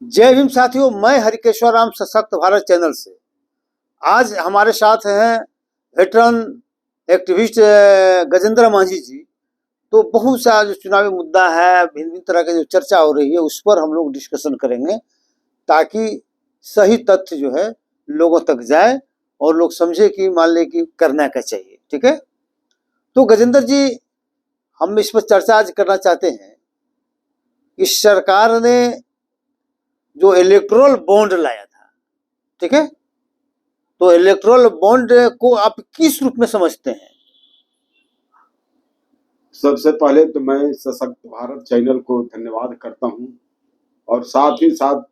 जय भीम साथियों, मैं हरिकेश्वर राम सशक्त भारत चैनल से। आज हमारे साथ हैं वेटरन एक्टिविस्ट गजेंद्र मांझी जी। तो बहुत सा जो चुनावी मुद्दा है, भिन्न भिन्न तरह की जो चर्चा हो रही है, उस पर हम लोग डिस्कशन करेंगे ताकि सही तथ्य जो है लोगों तक जाए और लोग समझे कि मान ले कि करना क्या चाहिए। ठीक है, तो गजेंद्र जी, हम इस पर चर्चा आज करना चाहते हैं कि सरकार ने जो इलेक्टोरल बॉन्ड लाया था, ठीक है, तो इलेक्टोरल बॉन्ड को आप किस रूप में समझते हैं? सबसे पहले तो मैं सशक्त भारत चैनल को धन्यवाद करता हूं और साथ ही साथ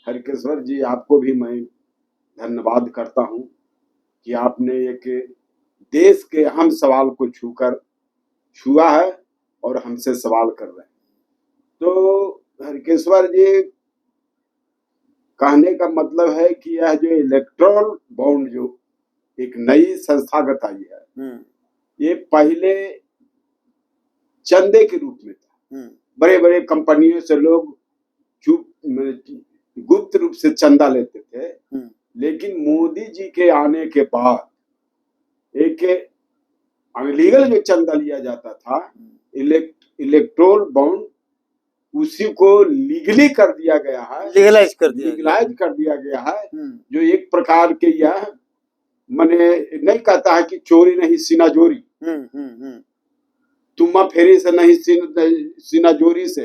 हरिकेश्वर जी आपको भी मैं धन्यवाद करता हूं कि आपने एक देश के अहम सवाल को छुआ है और हमसे सवाल कर रहे हैं। तो हरिकेश्वर जी, कहने का मतलब है कि यह जो इलेक्टोरल बॉन्ड जो एक नई संस्थागत आई है, ये पहले चंदे के रूप में था। बड़े बड़े कंपनियों से लोग गुप्त रूप से चंदा लेते थे, लेकिन मोदी जी के आने के बाद एक अनलीगल जो चंदा लिया जाता था, इलेक्टोरल बॉन्ड, उसी को लीगली कर दिया गया है, लीगलाइज कर दिया गया है। जो एक प्रकार के यह मैंने नहीं कहता है कि चोरी नहीं सीनाजोरी, तुम्मा फेरी से नहीं सीनाजोरी से,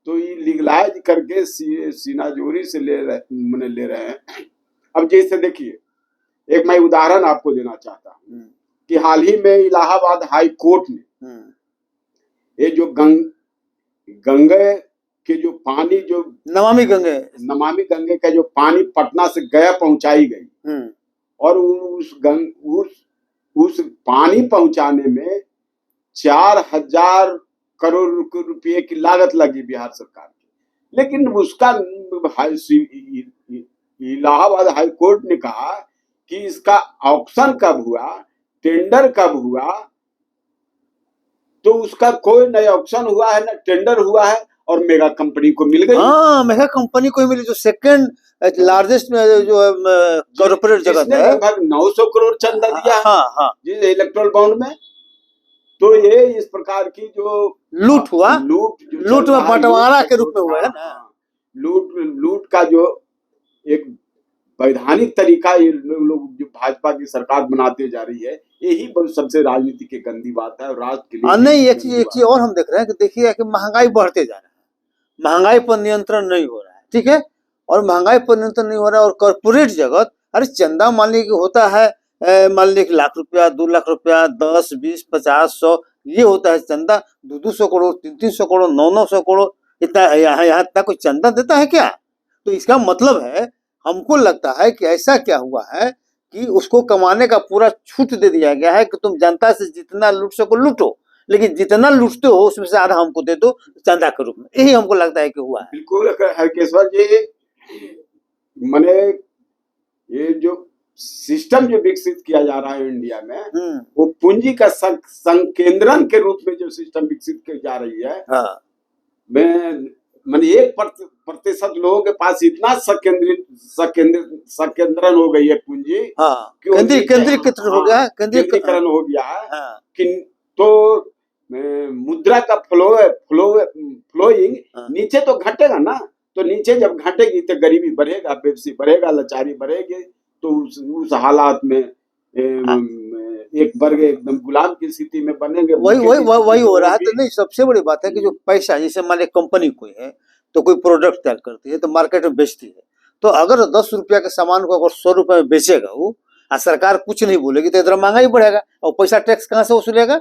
तो ये लीगलाइज करके सीनाजोरी से ले रहे हैं। अब जैसे देखिए, एक मैं उदाहरण आपको देना चाहता हूँ कि हाल ही में इलाहाबाद हाई कोर्ट ने ये जो गंगे के जो पानी, जो नमामि गंगे का जो पानी पटना से गया पहुंचाई गई, और उस पानी पहुंचाने में 4,000 करोड़ रुपए की लागत लगी बिहार सरकार की। लेकिन उसका इलाहाबाद हाई कोर्ट ने कहा कि इसका ऑक्शन कब हुआ, टेंडर कब हुआ, तो उसका कोई न ऑक्शन हुआ है न टेंडर हुआ है, और मेगा कंपनी को मिल गई। हाँ, मेगा कंपनी को मिली, जो सेकंड लार्जेस्ट जो कॉर्पोरेट जगत है, लगभग 900 करोड़ चंदा दिया। हाँ, इलेक्टोरल बॉन्ड में। तो ये इस प्रकार की जो लूट हुआ, लूट में बंटवारा के रूप में हुआ है ना। लूट का जो एक वैधानिक तरीका ये लोग जो भाजपा की सरकार बनाते जा रही है, यही सबसे राजनीति की गंदी बात है और राष्ट्र के लिए नहीं। एक चीज और हम देख रहे हैं कि देखिए कि महंगाई बढ़ते जा रहा है, महंगाई पर नियंत्रण नहीं हो रहा है। ठीक है, और महंगाई पर नियंत्रण नहीं हो रहा है, और कॉर्पोरेट जगत, अरे चंदा मान लीजिए होता है, मान लीजिए 1 लाख रुपया, 2 लाख रुपया, 10, 20, 50, 100, ये होता है चंदा। 200 करोड़, 300 करोड़, 900 करोड़, इतना यहाँ इतना कोई चंदा देता है क्या? तो इसका मतलब है, हमको लगता है कि ऐसा क्या हुआ है कि उसको कमाने का पूरा छूट दे दिया गया है कि तुम जनता से जितना लूट सको लूटो, लेकिन जितना लूटते हो उसमें से आधा हमको दे दो चंदा के रूप में। यही हमको लगता है कि हुआ है। बिल्कुल हरकेश्वर जी, मैंने ये जो सिस्टम जो विकसित किया जा रहा है इंडिया में, वो पूंजी का संकेंद्रण के रूप में जो सिस्टम विकसित की जा रही है, मैंने 1% लोगों के पास इतना संकेंद्रण हो गई है पूंजी, केंद्रीकरण हो गया है कि तो मुद्रा का फ्लोइंग नीचे तो घटेगा ना। तो नीचे जब घटेगी तो गरीबी बढ़ेगा, बेबसी बढ़ेगा, लाचारी बढ़ेगी, तो उस हालात में एक वर्ग एकदम गुलाम की स्थिति में बनेंगे। वही हो रहा है। तो नहीं, सबसे बड़ी बात है कि जो पैसा, जैसे मान लीजिए कंपनी कोई है तो कोई प्रोडक्ट तैयार करती है तो मार्केट में बेचती है, तो अगर 10 रुपया के सामान को अगर 100 रुपए में बेचेगा वो, और सरकार कुछ नहीं बोलेगी, तो इधर महंगाई बढ़ेगा और पैसा टैक्स कहाँ से वसूलेगा?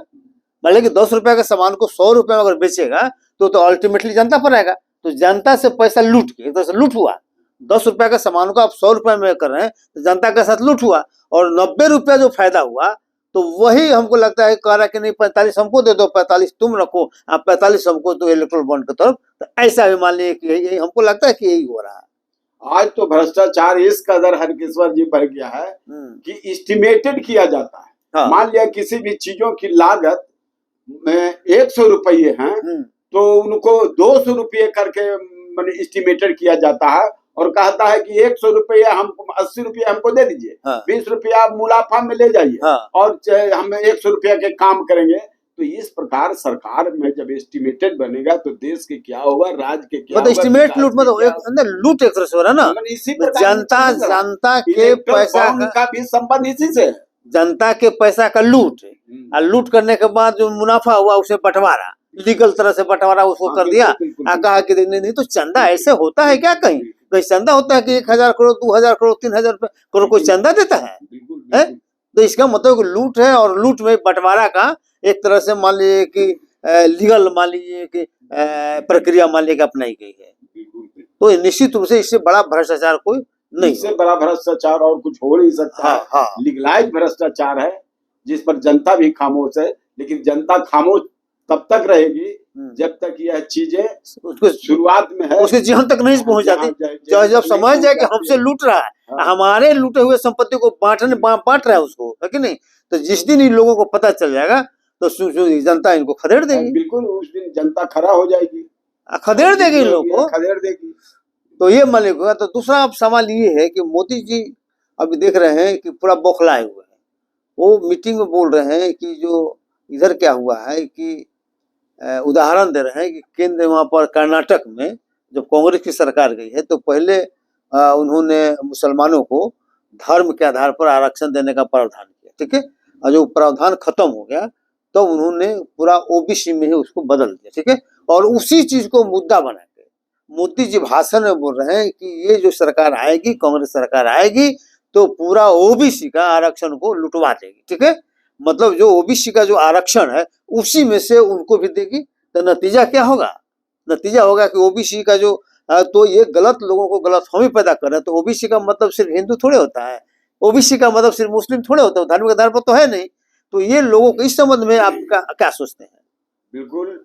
मान लीजिए 10 रुपया के सामान को 100 रुपए में अगर बेचेगा तो अल्टीमेटली जनता पर आएगा। तो जनता से पैसा लूट के, एक तरह से लूट हुआ। 10 रुपया के सामान को आप 100 रुपए में कर रहे हैं तो जनता के साथ लूट हुआ, और 90 रुपया जो फायदा हुआ, तो वही हमको लगता है कह रहा कि नहीं 45 हमको दे दो, 45 तुम रखो, आप 45 हमको तो इलेक्ट्रोल बॉन्ड की तरफ। तो ऐसा भी मान लीजिए कि यही हमको लगता है कि यही हो रहा है। आज तो भ्रष्टाचार इस कदर हरकेश्वर जी बढ़ गया है कि एस्टिमेटेड किया जाता है। मान लिया किसी भी चीजों की लागत 100 रुपये हैं, तो उनको 200 रुपये करके मैंने एस्टिमेटेड किया जाता है और कहता है कि 100 रुपया हमको 80 रुपया हमको दे दीजिए, हाँ। 20 रुपया मुनाफा में ले जाइए, हाँ। और हम 100 रुपया के काम करेंगे। तो इस प्रकार सरकार में जब एस्टिमेटेड बनेगा तो देश के क्या होगा, राज्य के क्या मतलब होगा, एस्टिमेट विकास लूट, के मतलब क्या एक अंदर लूट एक तरह से हो रहा है ना। मतलब इसी प्रकार जनता से चलेगा। जनता के इलेक्ट्रल पैसा बॉन्ड का भी संबंध इसी से है। जनता के पैसा का लूट, और लूट करने के बाद जो मुनाफा हुआ उसे बंटवारा, लीगल तरह से बंटवारा उसको हाँ, कर दिया। कहा कि नहीं तो चंदा ऐसे होता है क्या? कहीं कहीं चंदा होता है कि 1000 करोड़ 2000 करोड़ 3000 करोड़ कोई चंदा देता है? तो इसका मतलब लूट है, और लूट में बंटवारा का एक तरह से मान लीजिए कि लीगल, मान लीजिए कि प्रक्रिया मान लीजिए अपनाई गई है। तो निश्चित रूप से इससे बड़ा भ्रष्टाचार कोई नहीं, इससे बड़ा भ्रष्टाचार और कुछ हो नहीं सकता। हाँ, हाँ। लीगलाइज भ्रष्टाचार है जिस पर जनता भी खामोश है, लेकिन जनता खामोश तब तक रहेगी जब तक यह चीजें उसको शुरुआत में है, उसके जीवन तक नहीं पहुंच जाती। जब समझ जाए कि हमसे लूट रहा है, हाँ। हमारे लूटे हुए संपत्ति को बांट रहा है उसको, है कि नहीं? तो जिस दिन इन लोगों को पता चल जाएगा तो जनता इनको खदेड़ देगी। बिल्कुल, उस दिन जनता खड़ा हो जाएगी, खदेड़ देगी इन लोगों को, खदेड़ देगी। तो ये मालिक होगा। तो दूसरा अब सवाल ये है कि मोदी जी अभी देख रहे हैं कि पूरा बौखलाए हुए हैं। वो मीटिंग में बोल रहे हैं कि जो इधर क्या हुआ है कि उदाहरण दे रहे हैं कि केंद्र वहाँ पर कर्नाटक में जब कांग्रेस की सरकार गई है तो पहले उन्होंने मुसलमानों को धर्म के आधार पर आरक्षण देने का प्रावधान किया, ठीक है। और जो प्रावधान खत्म हो गया तो उन्होंने पूरा ओबीसी में ही उसको बदल दिया, ठीक है। और उसी चीज को मुद्दा बना के मोदी जी भाषण में बोल रहे हैं कि ये जो सरकार आएगी, कांग्रेस सरकार आएगी तो पूरा ओबीसी का आरक्षण को लुटवा देगी, ठीक है। मतलब जो ओबीसी का जो आरक्षण है उसी में से उनको भी देगी। तो नतीजा क्या होगा? नतीजा होगा कि ओबीसी का जो तो ये गलत लोगों को गलतफहमी पैदा कर रहे हैं। तो ओबीसी का मतलब सिर्फ हिंदू थोड़े होता है, ओबीसी का मतलब सिर्फ मुस्लिम थोड़े होता है, धार्मिक आधार पर तो है नहीं। तो ये लोगों को इस संबंध में आप क्या सोचते हैं? बिल्कुल,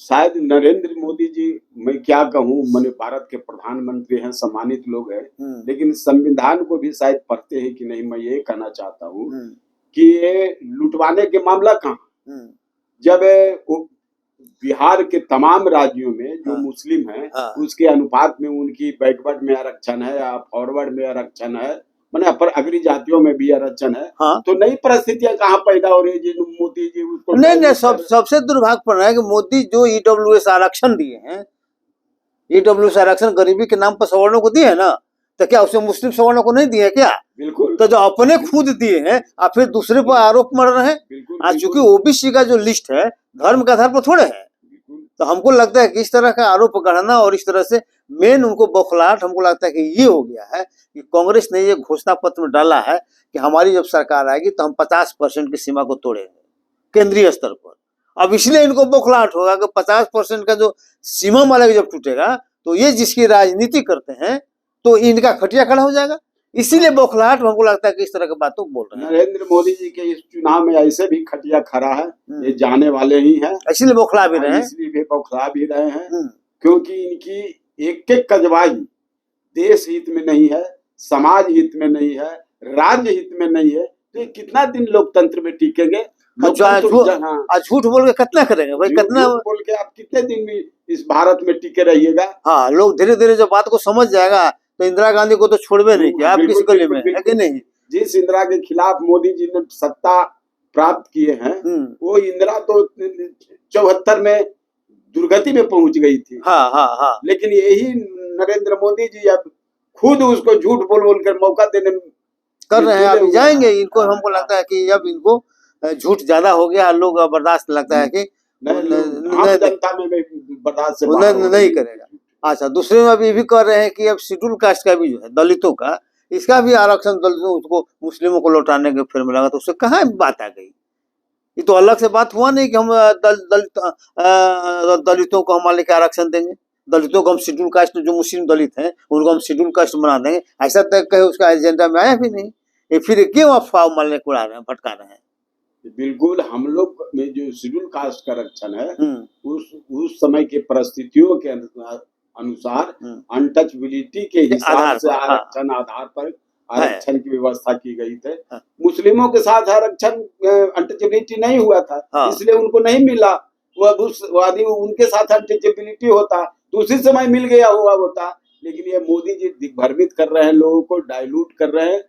शायद नरेंद्र मोदी जी, मैं क्या कहूँ, मैंने भारत के प्रधानमंत्री हैं, सम्मानित लोग हैं, लेकिन संविधान को भी शायद पढ़ते हैं कि नहीं। मैं ये कहना चाहता हूँ कि ये लुटवाने के मामला कहाँ, जब बिहार के तमाम राज्यों में जो मुस्लिम हैं उसके अनुपात में उनकी बैकवर्ड में आरक्षण है या फॉरवर्ड में आरक्षण है, मैंने पर अग्री जातियों में भी आरक्षण है। तो नई परिस्थितियां कहाँ पैदा हो रही है? मोदी जी उसको नहीं, सबसे दुर्भाग्यपूर्ण है कि मोदी जो ईडब्ल्यूएस आरक्षण दिए हैं, ईडब्ल्यूएस आरक्षण गरीबी के नाम पर सवर्णों को दिए है ना, तो क्या उसे मुस्लिम सवर्णों को नहीं दिए क्या? बिल्कुल। तो जो अपने खुद दिए हैं और फिर दूसरे पर आरोप मर रहे हैं। आज चूंकि ओबीसी का जो लिस्ट है धर्म के आधार पर थोड़े है, तो हमको लगता है कि इस तरह का आरोप गढ़ना और इस तरह से मेन उनको बौखलाहट हमको लगता है कि ये हो गया है कि कांग्रेस ने ये घोषणा पत्र में डाला है कि हमारी जब सरकार आएगी तो हम 50% की सीमा को तोड़ेंगे केंद्रीय स्तर पर। अब इसलिए इनको बौखलाहट होगा कि 50% का जो सीमा मालिक जब टूटेगा तो ये जिसकी राजनीति करते हैं तो इनका खटिया खड़ा हो जाएगा। इसीलिए बौखलाहट हमको लगता है कि इस तरह की बातों बोल रहे हैं। नरेंद्र मोदी जी के इस चुनाव में ऐसे भी खटिया खड़ा है, ये जाने वाले ही हैं, इसलिए बौखला भी रहे हैं, इसलिए भी बौखला भी रहे हैं, क्योंकि इनकी एक एक कजवाई देश हित में नहीं है, समाज हित में नहीं है, राज्य हित में नहीं है। तो ये कितना दिन लोकतंत्र में टिकेंगे? झूठ बोल के कितना करेंगे भाई? कितना बोल के आप कितने दिन भी इस भारत में टिके रहिएगा? हाँ, लोग धीरे धीरे जब बात को समझ जाएगा तो इंदिरा गांधी को तो छोड़वे नहीं किया, आप किस गली में है कि नहीं? जिस इंदिरा के खिलाफ मोदी जी ने सत्ता प्राप्त किए हैं वो इंदिरा तो 74 में दुर्गति में पहुंच गई थी। हाँ। लेकिन यही नरेंद्र मोदी जी अब खुद उसको झूठ बोल बोल कर मौका देने कर रहे हैं। अभी जाएंगे इनको, हमको लगता है कि अब इनको झूठ ज्यादा हो गया, लोग बर्दाश्त लगता है कि जनता में बर्दाश्त नहीं करेगा। अच्छा, दूसरे में अभी भी कह रहे हैं कि अब शेड्यूल कास्ट का भी जो है दलितों का, इसका भी आरक्षण दलितों उसको मुस्लिमों को लौटाने के फिर मिला, तो उससे कहाँ बात आ गई? ये तो अलग से बात हुआ नहीं कि हम दलितों को हमारे लेके आरक्षण देंगे, दलितों को हम शेड्यूल कास्ट, जो मुस्लिम दलित हैं उनको हम शेड्यूल कास्ट बना देंगे, ऐसा तक कहे उसका एजेंडा में आया भी नहीं। ये फिर क्यों अफवाह मारने को उड़ा रहे हैं, भटका रहे हैं? बिल्कुल, हम लोग में जो शेड्यूल कास्ट का आरक्षण है उस समय की परिस्थितियों के अनुसार अनटचबिलिटी के हिसाब से आरक्षण आधार पर आरक्षण की व्यवस्था की गई थी। मुस्लिमों के साथ आरक्षण अनटचबिलिटी नहीं हुआ था, इसलिए उनको नहीं मिला। वह उनके साथ अनटचबिलिटी होता तो उसी समय मिल गया हुआ होता। लेकिन ये मोदी जी दिग्भ्रमित कर रहे हैं, लोगों को डाइल्यूट कर रहे हैं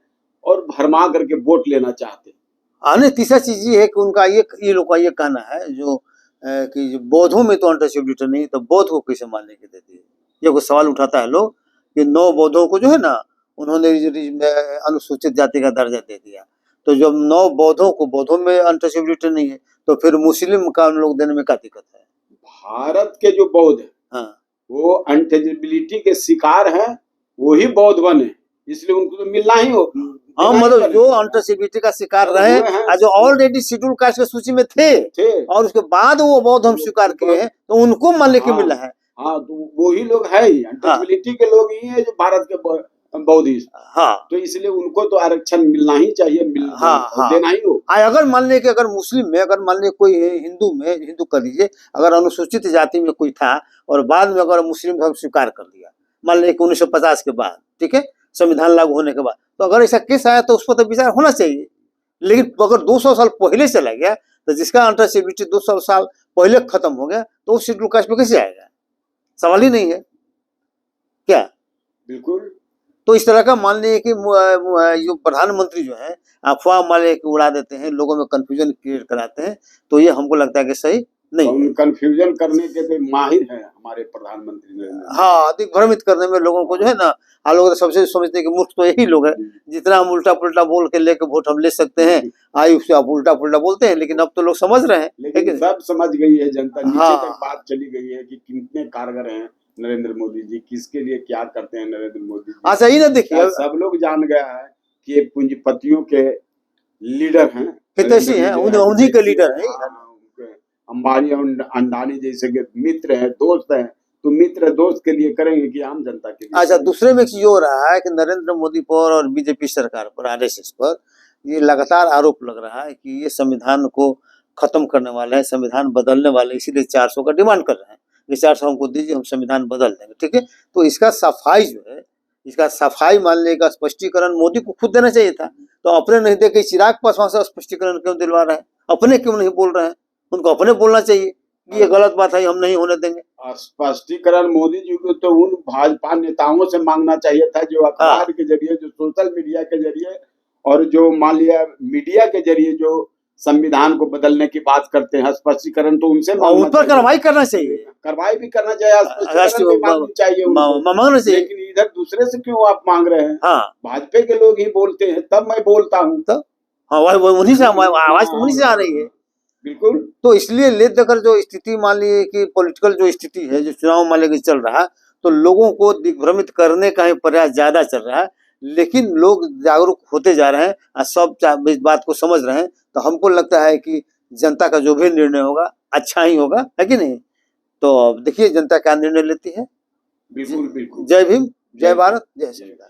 और भरमा करके वोट लेना चाहते हैं। नहीं, तीसरा चीज ये है कि उनका ये लोग का ये कहना है जो कि जो बौद्धों में तो अनटचेबिलिटी नहीं, तो बौद्ध को कैसे मानने की देती है। ये कोई सवाल उठाता है लोग कि 9 बौद्धों को जो है ना उन्होंने अनुसूचित जाति का दर्जा दे दिया, तो जब 9 बौद्धों को बौद्धों में अनटचेबिलिटी नहीं है तो फिर मुस्लिम का उन लोग देने में क्या दिक्कत है। भारत के जो बौद्ध है हाँ, वो अनटचेबिलिटी के शिकार हैं, वही बौद्ध बने, इसलिए उनको तो मिलना ही हो। हाँ, मतलब जो अनटचेबिलिटी का शिकार रहे जो ऑलरेडी शेड्यूल कास्ट की सूची में थे और उसके बाद वो बौद्ध हम स्वीकार किए हैं, तो उनको मानने के मिला है। हाँ, तो वही लोग है ही, अनटचेबिलिटी के लोग ही है जो भारत के बौद्धिस्ट। हाँ, तो इसलिए उनको तो आरक्षण मिलना ही चाहिए, देना ही हो। अगर मान ले कि अगर मुस्लिम में, अगर मान ले कोई हिंदू में, हिंदू कर लीजिए, अगर अनुसूचित जाति में कोई था और बाद में अगर मुस्लिम हम स्वीकार कर लिया, मान ले 1950 के बाद, ठीक है, संविधान लागू होने के बाद, तो अगर ऐसा केस आया तो उस पर तो विचार होना चाहिए। लेकिन अगर 200 साल पहले चला गया तो जिसका अनटचेबिलिटी 200 साल पहले खत्म हो गया तो उस शेड्यूल कास्ट में कैसे आएगा, सवाल ही नहीं है क्या। बिल्कुल। तो इस तरह का मान लीजिए कि जो प्रधानमंत्री जो है अफवाह मान लीजिए कि उड़ा देते हैं, लोगों में कंफ्यूजन क्रिएट कराते हैं, तो ये हमको लगता है कि सही नहीं। कंफ्यूजन करने के तो माहिर हैं हमारे प्रधानमंत्री। हाँ, दिग्भ्रमित करने में लोगों को जो है ना, हम लोग सबसे समझते हैं कि मूर्ख तो यही लोग हैं, जितना हम उल्टा पुल्टा बोल के लेके वोट हम ले सकते हैं, आयु से आप उल्टा पुल्टा बोलते हैं। लेकिन अब तो लोग समझ रहे हैं, लेकिन सब समझ गई है जनता, नीचे तक बात चली गई है कि कितने कारगर हैं नरेंद्र मोदी जी, किसके लिए क्या करते हैं नरेंद्र मोदी जी। अच्छा, ये ना देखिए, सब लोग जान गया है कि ये पूंजीपतियों के लीडर हैं, हितैषी हैं, उन्हीं के लीडर हैं। अंबानी और अंडानी जैसे के मित्र हैं, दोस्त हैं, तो मित्र दोस्त के लिए करेंगे कि आम जनता के लिए। अच्छा, दूसरे में एक चीज हो रहा है कि नरेंद्र मोदी पर और बीजेपी सरकार पर, आरएसएस पर ये लगातार आरोप लग रहा है कि ये संविधान को खत्म करने वाले हैं, संविधान बदलने वाले, इसीलिए 400 का डिमांड कर रहे हैं, ये 400 हमको दीजिए, हम संविधान बदल देंगे, ठीक है। तो इसका सफाई जो है, इसका सफाई मानने का स्पष्टीकरण मोदी को खुद देना चाहिए था, तो अपने नहीं दे के चिराग पासवान से स्पष्टीकरण क्यों दिलवा रहे हैं, अपने क्यों नहीं बोल रहे हैं। उनको अपने बोलना चाहिए कि ये गलत बात है, हम नहीं होने देंगे। स्पष्टीकरण मोदी जी को तो उन भाजपा नेताओं से मांगना चाहिए था जो अखबार के जरिए, जो सोशल मीडिया के जरिए और जो मान लिया मीडिया के जरिए जो संविधान को बदलने की बात करते हैं, स्पष्टीकरण तो उनसे उन पर कार्रवाई करना चाहिए, कार्रवाई भी करना चाहिए, मांगना चाहिए। लेकिन इधर दूसरे से क्यों आप मांग रहे हैं। हाँ, भाजपा के लोग ही बोलते हैं, तब मैं बोलता हूँ। तो हाँ, उन्हीं से आवाज उन्हीं से आ रही है। बिल्कुल। तो इसलिए ले देकर जो स्थिति मान लीजिए कि पॉलिटिकल जो स्थिति है, जो चुनाव मान लीजिए चल रहा है, तो लोगों को दिग्भ्रमित करने का ही प्रयास ज्यादा चल रहा है, लेकिन लोग जागरूक होते जा रहे हैं और सब इस बात को समझ रहे हैं। तो हमको लगता है कि जनता का जो भी निर्णय होगा अच्छा ही होगा, है कि नहीं। तो देखिए जनता क्या निर्णय लेती है। बिल्कुल बिल्कुल। जय भीम, जय भारत, जय श्री राम।